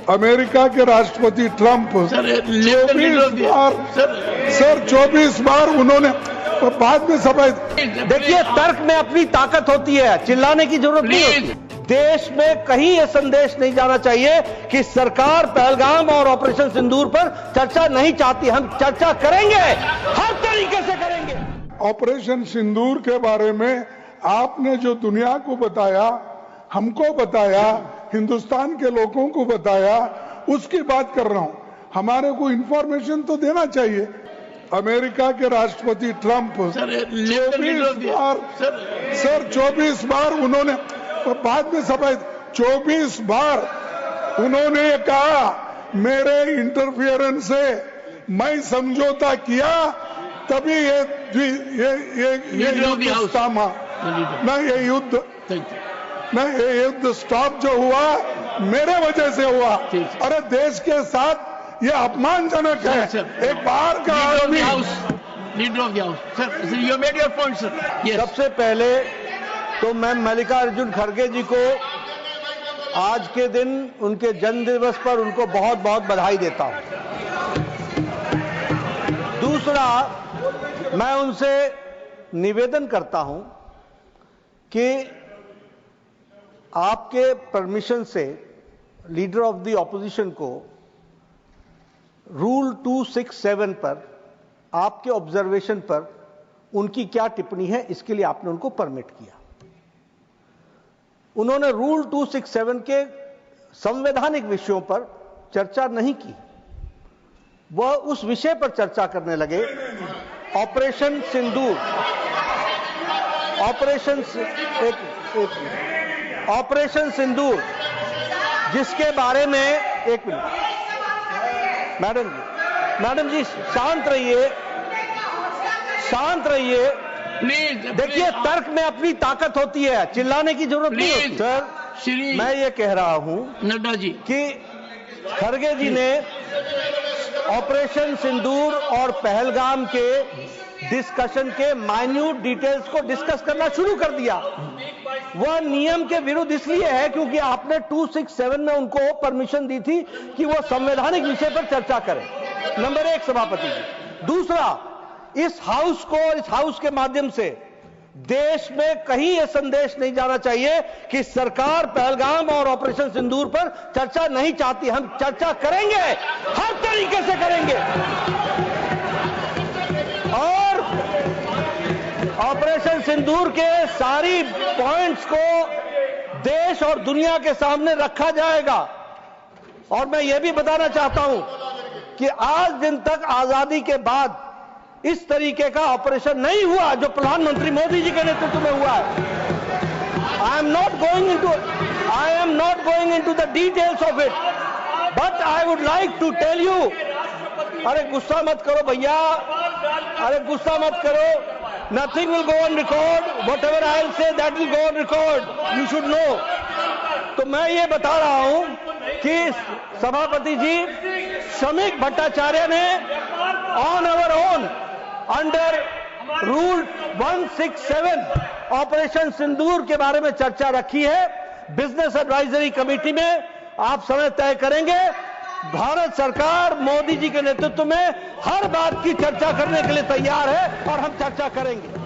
America के राष्ट्रपति Trump 24 बार उन्होंने बाद में सभा। देखिए, तर्क में अपनी ताकत होती है, चिल्लाने की जरूरत नहीं होती। देश में कहीं यह संदेश नहीं जाना चाहिए कि सरकार पहलगाम और ऑपरेशन सिंदूर पर चर्चा नहीं चाहती। हम चर्चा करेंगे, हर तरीके से करेंगे। ऑपरेशन सिंदूर के बारे में आपने जो दुनिया को बताया, हमको बताया, हिंदुस्तान के लोगों को बताया, उसकी बात कर रहा हूं। हमारे को इंफॉर्मेशन तो देना चाहिए। अमेरिका के राष्ट्रपति ट्रंप 24 बार उन्होंने बाद में सभा 24 बार उन्होंने कहा मेरे इंटरफियरेंस से मैं समझौता किया, तभी ये युद्ध थामा ना, ये युद्ध स्टॉप जो हुआ मेरे वजह से हुआ। अरे देश के साथ ये अपमानजनक है। एक बार का आदमी। सबसे पहले तो मैं मल्लिकार्जुन खड़गे जी को आज के दिन उनके जन्म दिवस पर उनको बहुत बहुत बधाई देता हूं। दूसरा, मैं उनसे निवेदन करता हूं कि आपके परमिशन से लीडर ऑफ द ऑपोजिशन को रूल 267 पर आपके ऑब्जर्वेशन पर उनकी क्या टिप्पणी है, इसके लिए आपने उनको परमिट किया। उन्होंने रूल 267 के संवैधानिक विषयों पर चर्चा नहीं की, वह उस विषय पर चर्चा करने लगे ऑपरेशन सिंदूर, ऑपरेशन सिंदूर, जिसके बारे में एक मिनट मैडम जी शांत रहिए। देखिए, तर्क में अपनी ताकत होती है, चिल्लाने की जरूरत नहीं होती। सर, मैं ये कह रहा हूं नड्डा जी कि खड़गे जी ने ऑपरेशन सिंदूर और पहलगाम के डिस्कशन के माइन्यूट डिटेल्स को डिस्कस करना शुरू कर दिया। वह नियम के विरुद्ध इसलिए है क्योंकि आपने 267 में उनको परमिशन दी थी कि वह संवैधानिक विषय पर चर्चा करें। नंबर 1 सभापति जी। दूसरा, इस हाउस को और इस हाउस के माध्यम से देश में कहीं यह संदेश नहीं जाना चाहिए कि सरकार पहलगाम और ऑपरेशन सिंदूर पर चर्चा नहीं चाहती। हम चर्चा करेंगे, हर तरीके से करेंगे। और ऑपरेशन सिंदूर के सारी पॉइंट्स को देश और दुनिया के सामने रखा जाएगा। और मैं यह भी बताना चाहता हूं कि आज दिन तक आजादी के बाद इस तरीके का ऑपरेशन नहीं हुआ जो प्रधानमंत्री मोदी जी के नेतृत्व में हुआ है। I am not going into the details of it, but I would like to tell you, अरे गुस्सा मत करो भैया, अरे गुस्सा मत करो। Nothing will go on record. Whatever I'll say, that will go on record. You should know. तो मैं ये बता रहा हूं कि सभापति जी श्रमिक भट्टाचार्य ने on our own under rule 167 operation Sindoor के बारे में चर्चा रखी है। बिजनेस एडवाइजरी कमेटी में आप समय तय करेंगे। भारत सरकार मोदी जी के नेतृत्व में हर बात की चर्चा करने के लिए तैयार है और हम चर्चा करेंगे।